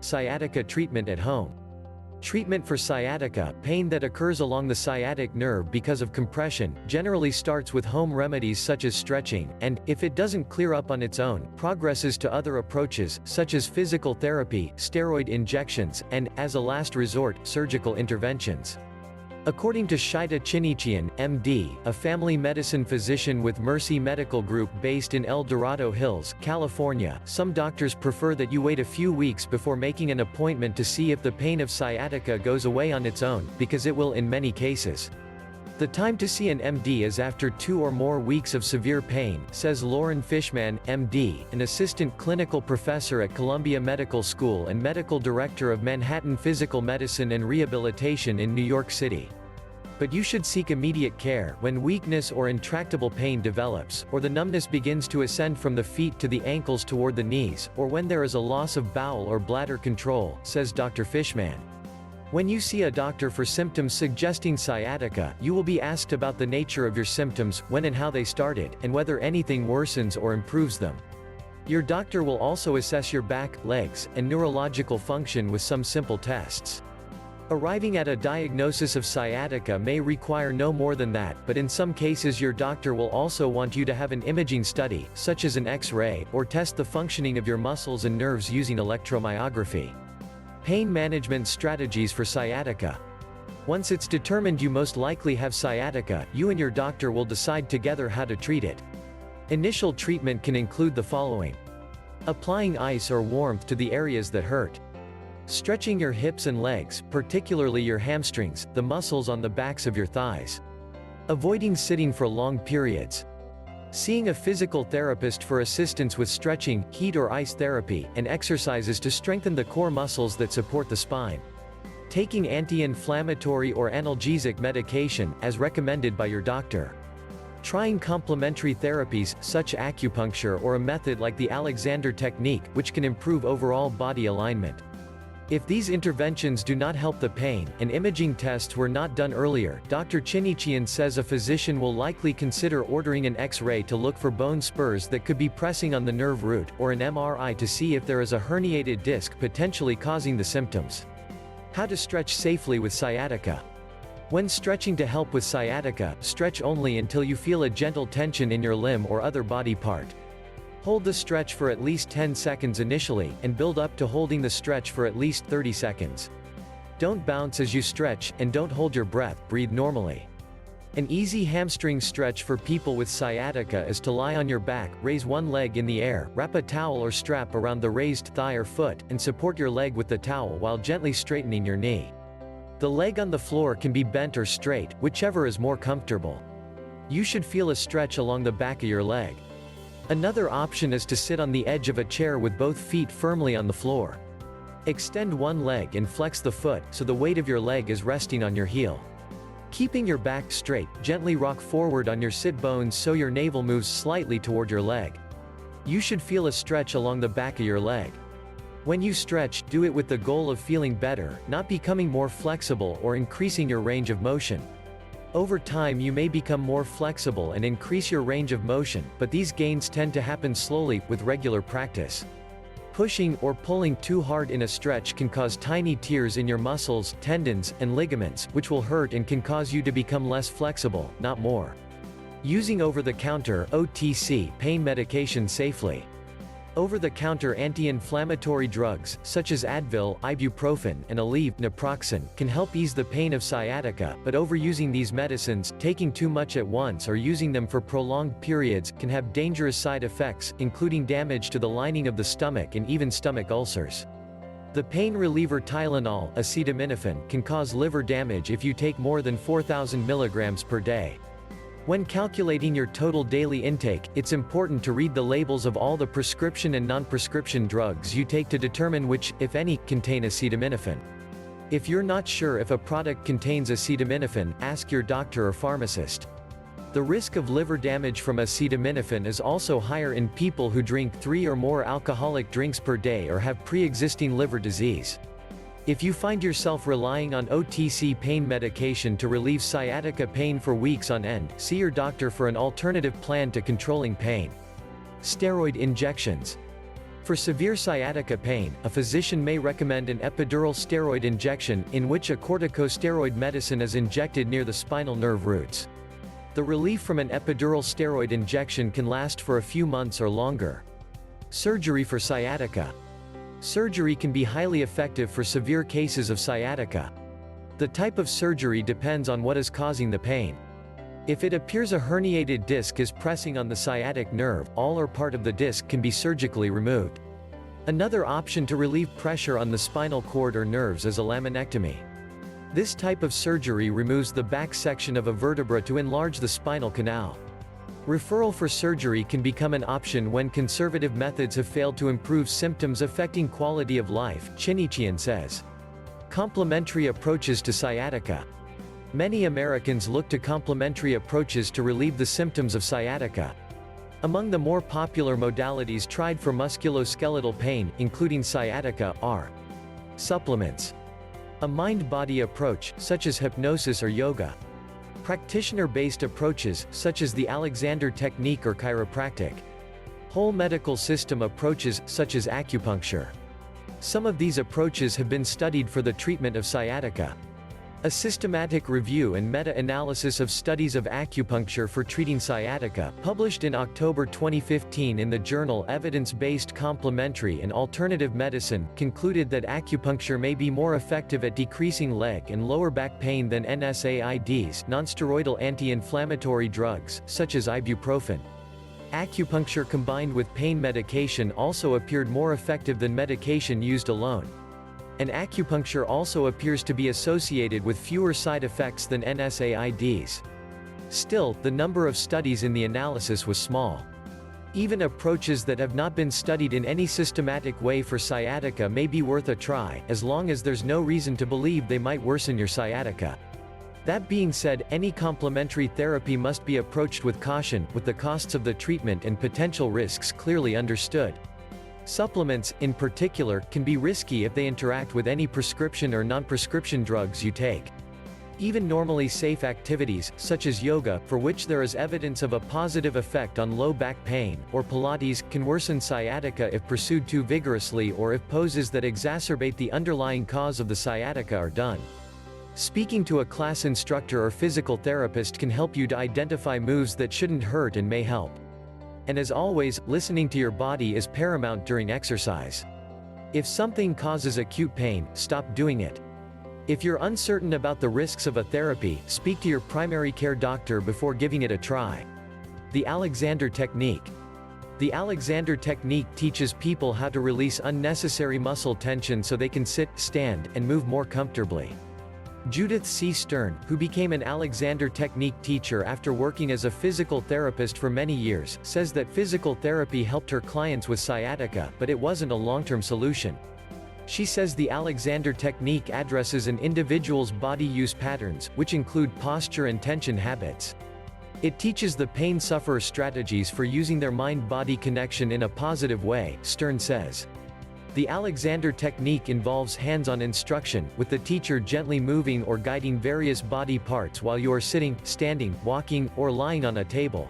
Sciatica treatment at home. Treatment for sciatica, pain that occurs along the sciatic nerve because of compression, generally starts with home remedies such as stretching, and, if it doesn't clear up on its own, progresses to other approaches, such as physical therapy, steroid injections, and, as a last resort, surgical interventions. According to Shita Chinichian, MD, a family medicine physician with Mercy Medical Group based in El Dorado Hills, California, some doctors prefer that you wait a few weeks before making an appointment to see if the pain of sciatica goes away on its own, because it will in many cases. The time to see an MD is after 2 or more weeks of severe pain, says Lauren Fishman, MD, an assistant clinical professor at Columbia Medical School and medical director of Manhattan Physical Medicine and Rehabilitation in New York City. But you should seek immediate care when weakness or intractable pain develops, or the numbness begins to ascend from the feet to the ankles toward the knees, or when there is a loss of bowel or bladder control, says Dr. Fishman. When you see a doctor for symptoms suggesting sciatica, you will be asked about the nature of your symptoms, when and how they started, and whether anything worsens or improves them. Your doctor will also assess your back, legs, and neurological function with some simple tests. Arriving at a diagnosis of sciatica may require no more than that, but in some cases your doctor will also want you to have an imaging study, such as an X-ray, or test the functioning of your muscles and nerves using electromyography. Pain management strategies for sciatica. Once it's determined you most likely have sciatica, you and your doctor will decide together how to treat it. Initial treatment can include the following: applying ice or warmth to the areas that hurt. Stretching your hips and legs, particularly your hamstrings, the muscles on the backs of your thighs. Avoiding sitting for long periods. Seeing a physical therapist for assistance with stretching, heat or ice therapy, and exercises to strengthen the core muscles that support the spine. Taking anti-inflammatory or analgesic medication, as recommended by your doctor. Trying complementary therapies, such acupuncture or a method like the Alexander technique, which can improve overall body alignment. If these interventions do not help the pain, and imaging tests were not done earlier, Dr. Chinichian says a physician will likely consider ordering an X-ray to look for bone spurs that could be pressing on the nerve root, or an MRI to see if there is a herniated disc potentially causing the symptoms. How to stretch safely with sciatica. When stretching to help with sciatica, stretch only until you feel a gentle tension in your limb or other body part. Hold the stretch for at least 10 seconds initially, and build up to holding the stretch for at least 30 seconds. Don't bounce as you stretch, and don't hold your breath, breathe normally. An easy hamstring stretch for people with sciatica is to lie on your back, raise one leg in the air, wrap a towel or strap around the raised thigh or foot, and support your leg with the towel while gently straightening your knee. The leg on the floor can be bent or straight, whichever is more comfortable. You should feel a stretch along the back of your leg. Another option is to sit on the edge of a chair with both feet firmly on the floor. Extend one leg and flex the foot, so the weight of your leg is resting on your heel. Keeping your back straight, gently rock forward on your sit bones so your navel moves slightly toward your leg. You should feel a stretch along the back of your leg. When you stretch, do it with the goal of feeling better, not becoming more flexible or increasing your range of motion. Over time you may become more flexible and increase your range of motion, but these gains tend to happen slowly, with regular practice. Pushing or pulling too hard in a stretch can cause tiny tears in your muscles, tendons, and ligaments, which will hurt and can cause you to become less flexible, not more. Using over-the-counter (OTC) pain medication safely. Over-the-counter anti-inflammatory drugs, such as Advil, ibuprofen, and Aleve, naproxen, can help ease the pain of sciatica, but overusing these medicines, taking too much at once or using them for prolonged periods, can have dangerous side effects, including damage to the lining of the stomach and even stomach ulcers. The pain reliever Tylenol, acetaminophen, can cause liver damage if you take more than 4,000 mg per day. When calculating your total daily intake, it's important to read the labels of all the prescription and non-prescription drugs you take to determine which, if any, contain acetaminophen. If you're not sure if a product contains acetaminophen, ask your doctor or pharmacist. The risk of liver damage from acetaminophen is also higher in people who drink 3 or more alcoholic drinks per day or have pre-existing liver disease. If you find yourself relying on OTC pain medication to relieve sciatica pain for weeks on end, see your doctor for an alternative plan to controlling pain. Steroid injections. For severe sciatica pain, a physician may recommend an epidural steroid injection, in which a corticosteroid medicine is injected near the spinal nerve roots. The relief from an epidural steroid injection can last for a few months or longer. Surgery for sciatica. Surgery can be highly effective for severe cases of sciatica. The type of surgery depends on what is causing the pain. If it appears a herniated disc is pressing on the sciatic nerve, all or part of the disc can be surgically removed. Another option to relieve pressure on the spinal cord or nerves is a laminectomy. This type of surgery removes the back section of a vertebra to enlarge the spinal canal. Referral for surgery can become an option when conservative methods have failed to improve symptoms affecting quality of life, Chinichian says. Complementary approaches to sciatica. Many Americans look to complementary approaches to relieve the symptoms of sciatica. Among the more popular modalities tried for musculoskeletal pain, including sciatica, are supplements, a mind-body approach, such as hypnosis or yoga, practitioner-based approaches, such as the Alexander technique or chiropractic, whole medical system approaches, such as acupuncture. Some of these approaches have been studied for the treatment of sciatica. A systematic review and meta-analysis of studies of acupuncture for treating sciatica, published in October 2015 in the journal Evidence-Based Complementary and Alternative Medicine, concluded that acupuncture may be more effective at decreasing leg and lower back pain than NSAIDs, nonsteroidal anti-inflammatory drugs, such as ibuprofen. Acupuncture combined with pain medication also appeared more effective than medication used alone. And acupuncture also appears to be associated with fewer side effects than NSAIDs. Still, the number of studies in the analysis was small. Even approaches that have not been studied in any systematic way for sciatica may be worth a try, as long as there's no reason to believe they might worsen your sciatica. That being said, any complementary therapy must be approached with caution, with the costs of the treatment and potential risks clearly understood. Supplements, in particular, can be risky if they interact with any prescription or non-prescription drugs you take. Even normally safe activities, such as yoga, for which there is evidence of a positive effect on low back pain, or Pilates, can worsen sciatica if pursued too vigorously or if poses that exacerbate the underlying cause of the sciatica are done. Speaking to a class instructor or physical therapist can help you to identify moves that shouldn't hurt and may help. And as always, listening to your body is paramount during exercise. If something causes acute pain, stop doing it. If you're uncertain about the risks of a therapy, speak to your primary care doctor before giving it a try. The Alexander technique. The Alexander technique teaches people how to release unnecessary muscle tension so they can sit, stand, and move more comfortably. Judith C. Stern, who became an Alexander technique teacher after working as a physical therapist for many years, says that physical therapy helped her clients with sciatica, but it wasn't a long-term solution. She says the Alexander technique addresses an individual's body use patterns, which include posture and tension habits. It teaches the pain sufferer strategies for using their mind-body connection in a positive way, Stern says. The Alexander technique involves hands-on instruction, with the teacher gently moving or guiding various body parts while you are sitting, standing, walking, or lying on a table.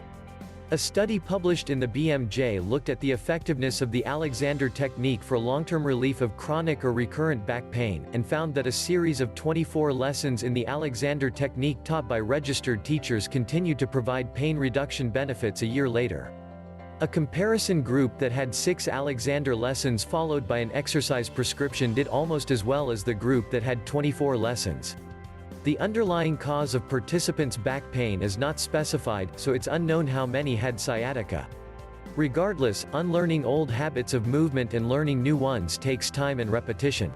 A study published in the BMJ looked at the effectiveness of the Alexander technique for long-term relief of chronic or recurrent back pain, and found that a series of 24 lessons in the Alexander technique taught by registered teachers continued to provide pain reduction benefits a year later. A comparison group that had 6 Alexander lessons followed by an exercise prescription did almost as well as the group that had 24 lessons. The underlying cause of participants' back pain is not specified, so it's unknown how many had sciatica. Regardless, unlearning old habits of movement and learning new ones takes time and repetition.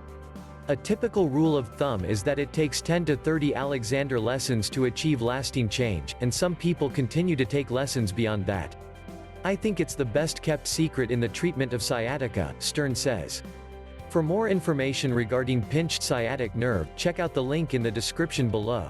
A typical rule of thumb is that it takes 10 to 30 Alexander lessons to achieve lasting change, and some people continue to take lessons beyond that. I think it's the best kept secret in the treatment of sciatica, Stern says. For more information regarding pinched sciatic nerve, check out the link in the description below.